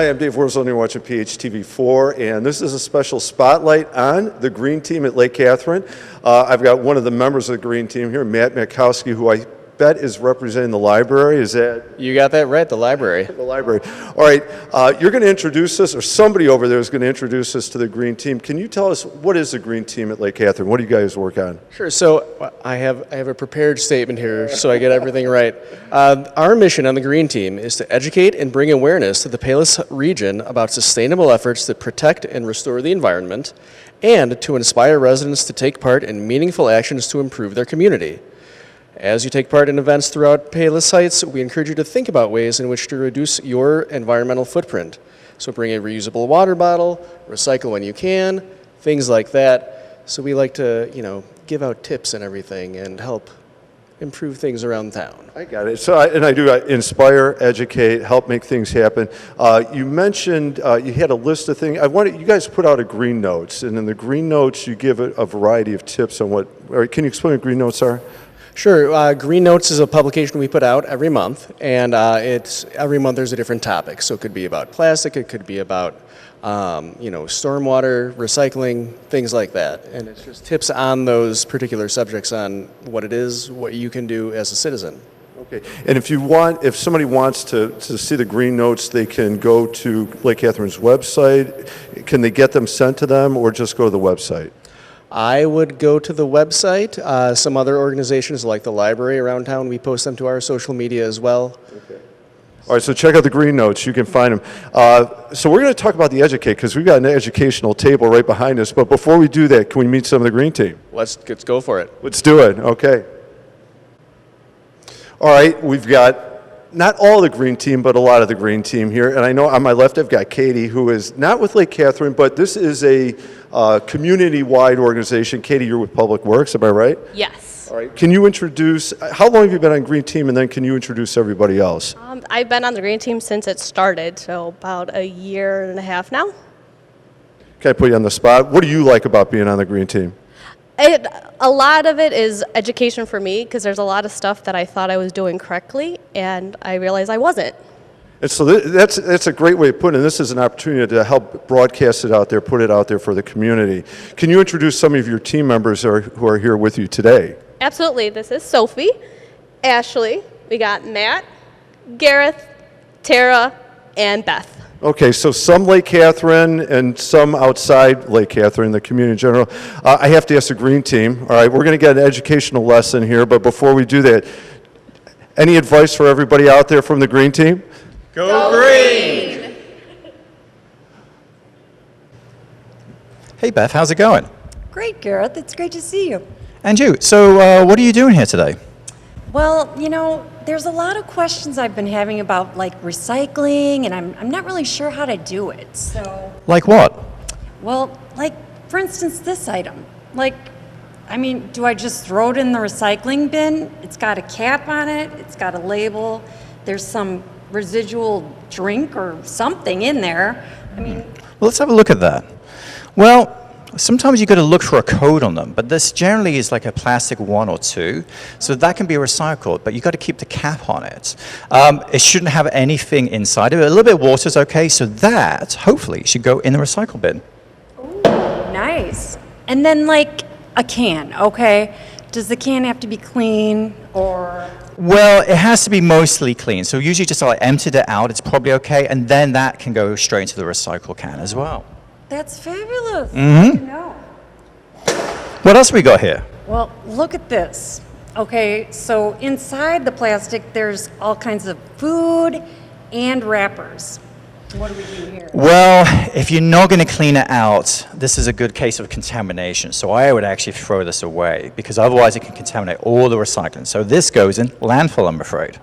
Hi, I'm Dave Wurzel, and you're watching PHTV4, and this is a special spotlight on the Green Team at Lake Katherine. I've got one of the members of the Green Team here, Matt Makowski, who I bet is representing the library. Is that? You got that right, the library. The library. All right, you're going to introduce us, or somebody over there is going to introduce us to the Green Team. Can you tell us, what is the Green Team at Lake Katherine? What do you guys work on? Sure, so I have a prepared statement here so I get everything right. Our mission on the Green Team is to educate and bring awareness to the Palos region about sustainable efforts that protect and restore the environment, and to inspire residents to take part in meaningful actions to improve their community. As you take part in events throughout Palos sites, we encourage you to think about ways in which to reduce your environmental footprint. So bring a reusable water bottle, recycle when you can, things like that. So we like to, give out tips and everything and help improve things around town. I got it. So, I do inspire, educate, help make things happen. You mentioned you had a list of things. You guys put out a Green Notes, and in the Green Notes you give a variety of tips on can you explain what Green Notes are? Sure. Green Notes is a publication we put out every month, and every month there's a different topic. So it could be about plastic, it could be about stormwater, recycling, things like that. And it's just tips on those particular subjects on what it is, what you can do as a citizen. Okay. And if somebody wants to see the Green Notes, they can go to Lake Katherine's website. Can they get them sent to them, or just go to the website? I would go to the website. Some other organizations like the library around town, we post them to our social media as well. Okay. All right, so check out the Green Notes. You can find them. So we're going to talk about the Educate, because we've got an educational table right behind us. But before we do that, can we meet some of the Green Team? Let's go for it. Let's do it. Okay. All right, we've got not all the Green Team, but a lot of the Green Team here. And I know on my left I've got Katie, who is not with Lake Katherine, but this is a community-wide organization. Katie, you're with Public Works, am I right? Yes. All right. Can you introduce, how long have you been on Green Team, and then can you introduce everybody else? I've been on the Green Team since it started, so about a year and a half now. Can I put you on the spot? What do you like about being on the Green Team? A lot of it is education for me, because there's a lot of stuff that I thought I was doing correctly, and I realized I wasn't. And so that's a great way of putting it. This is an opportunity to help broadcast it out there, put it out there for the community. Can you introduce some of your team members who are here with you today? Absolutely. This is Sophie, Ashley, we got Matt, Gareth, Tara, and Beth. Okay, so some Lake Katherine and some outside Lake Katherine, the community in general. I have to ask the Green Team. All right, we're going to get an educational lesson here, but before we do that, any advice for everybody out there from the Green Team? Go Green! Hey Beth, how's it going? Great, Gareth. It's great to see you. And you. So what are you doing here today? Well, there's a lot of questions I've been having about recycling, and I'm not really sure how to do it. So, Like what? well, for instance, this item. Do I just throw it in the recycling bin? It's got a cap on it. It's got a label. There's some residual drink or something in there. Well, let's have a look at that. Well, sometimes you got to look for a code on them, but this generally is like a plastic 1 or 2, so that can be recycled, but you got to keep the cap on it. It shouldn't have anything inside of it. A little bit of water is okay, so that hopefully should go in the recycle bin. Ooh, nice. And then a can, okay? Does the can have to be clean or? Well, it has to be mostly clean, so usually just emptied it out, it's probably okay, and then that can go straight into the recycle can as well. That's fabulous. Good to know. What else we got here? Well, look at this. Okay, so inside the plastic, there's all kinds of food and wrappers. What do we do here? Well, if you're not going to clean it out, this is a good case of contamination. So I would actually throw this away, because otherwise it can contaminate all the recycling. So this goes in landfill, I'm afraid.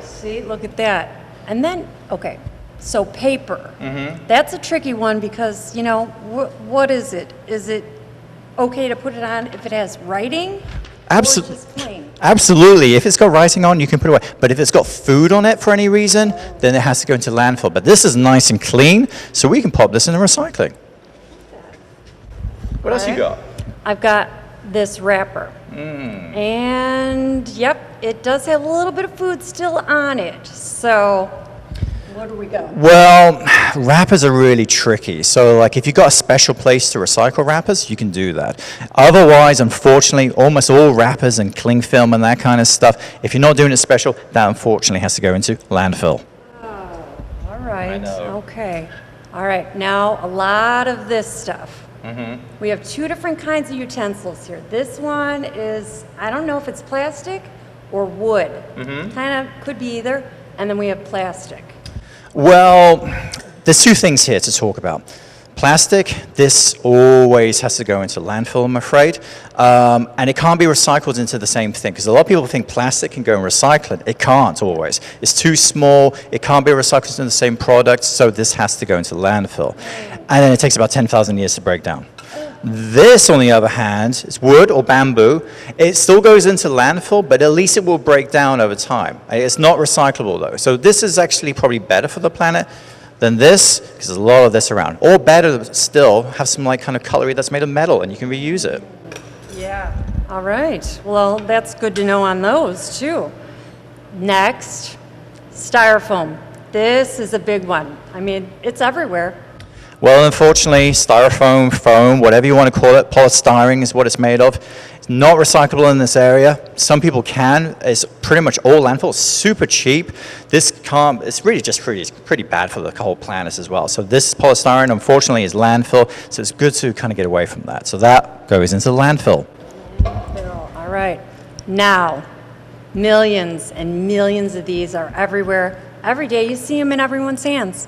See, look at that. And then, okay, so paper. That's a tricky one because, what is it? Is it okay to put it on if it has writing? Absolutely. Or just plain? Absolutely. If it's got writing on, you can put it away. But if it's got food on it for any reason, then it has to go into landfill. But this is nice and clean, so we can pop this in the recycling. What else you got? I've got this wrapper. And, yep, it does have a little bit of food still on it. So Where do we go? Well, wrappers are really tricky. So, like, if you've got a special place to recycle wrappers, you can do that. Otherwise, unfortunately, almost all wrappers and cling film and that kind of stuff, if you're not doing it special, that unfortunately has to go into landfill. All right. Okay. All right. Now, a lot of this stuff. We have two different kinds of utensils here. This one is, I don't know if it's plastic or wood. Kind of could be either. And then we have plastic. Well, there's two things here to talk about. Plastic, this always has to go into landfill, I'm afraid. And it can't be recycled into the same thing, because a lot of people think plastic can go and recycle it. It can't always. It's too small, it can't be recycled into the same product, so this has to go into landfill. And then it takes about 10,000 years to break down. This, on the other hand, is wood or bamboo. It still goes into landfill, but at least it will break down over time. It's not recyclable, though. So this is actually probably better for the planet than this, because there's a lot of this around. Or better still, have some like kind of cutlery that's made of metal, and you can reuse it. Yeah. All right. Well, that's good to know on those, too. Next, styrofoam. This is a big one. I mean, it's everywhere. Well, unfortunately, styrofoam, foam, whatever you want to call it, polystyrene is what it's made of. It's not recyclable in this area. Some people can. It's pretty much all landfill. It's super cheap. This can't, it's really just pretty bad for the whole planet as well. So this polystyrene, unfortunately, is landfill. So it's good to kind of get away from that. So that goes into landfill. All right. Now, millions and millions of these are everywhere. Every day you see them in everyone's hands.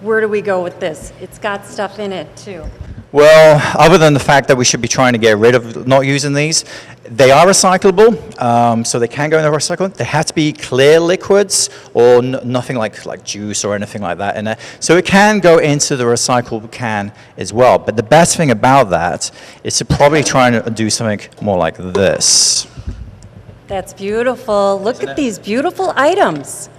Where do we go with this? It's got stuff in it, too. Well, other than the fact that we should be trying to get rid of not using these, they are recyclable, so they can go in the recycling. They have to be clear liquids or nothing like juice or anything like that in there. So it can go into the recyclable can as well. But the best thing about that is to probably try and do something more like this. That's beautiful. Look at these beautiful items.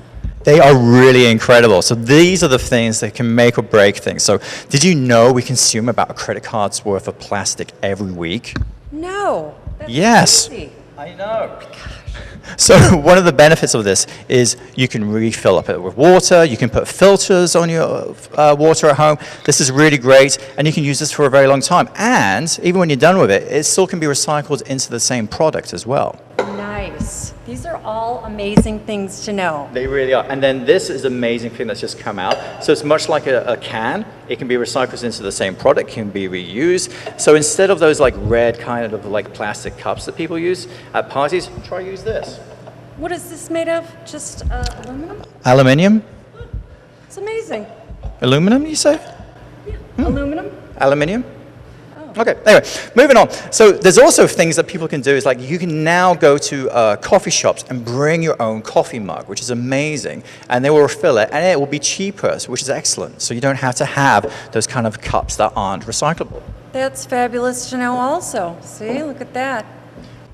They are really incredible. So these are the things that can make or break things. So did you know we consume about a credit card's worth of plastic every week? No. That's Yes. crazy. I know. So one of the benefits of this is you can refill up it with water. You can put filters on your water at home. This is really great, and you can use this for a very long time. And even when you're done with it, it still can be recycled into the same product as well. Nice. These are all amazing things to know. They really are. And then this is an amazing thing that's just come out. So it's much like a can. It can be recycled into the same product, can be reused. So instead of those like red kind of like plastic cups that people use at parties, try use this. What is this made of? Just aluminum? Aluminium? It's amazing. Aluminum, you say? Aluminum? Aluminium? Okay, anyway, moving on. So there's also things that people can do is like you can now go to coffee shops and bring your own coffee mug, which is amazing, and they will refill it, and it will be cheaper, which is excellent. So you don't have to have those kind of cups that aren't recyclable. That's fabulous to know also. See, look at that.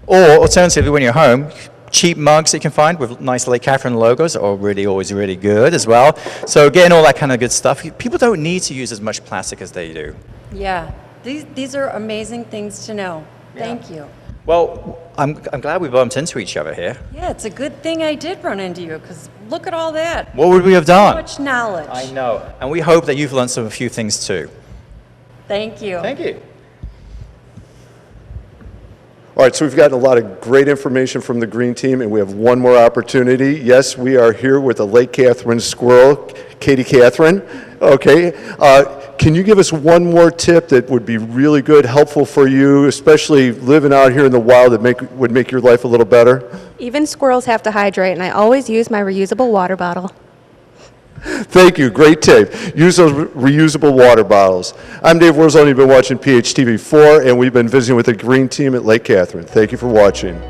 Or alternatively, when you're home, cheap mugs that you can find with nice Lake Katherine logos are always really good as well. So getting all that kind of good stuff. People don't need to use as much plastic as they do. Yeah. These are amazing things to know. Thank you. Well, I'm glad we bumped into each other here. Yeah, it's a good thing I did run into you, because look at all that. What would we have So done? much knowledge. I know. And we hope that you've learned a few things too. Thank you. Thank you. All right, so we've gotten a lot of great information from the Green Team, and we have one more opportunity. Yes, we are here with the Lake Katherine squirrel, Katie Katherine. Okay, can you give us one more tip that would be really good, helpful for you, especially living out here in the wild, that would make your life a little better? Even squirrels have to hydrate, and I always use my reusable water bottle. Thank you. Great tip. Use those reusable water bottles. I'm Dave Warzone. You've been watching PHTV4, and we've been visiting with the Green Team at Lake Katherine. Thank you for watching.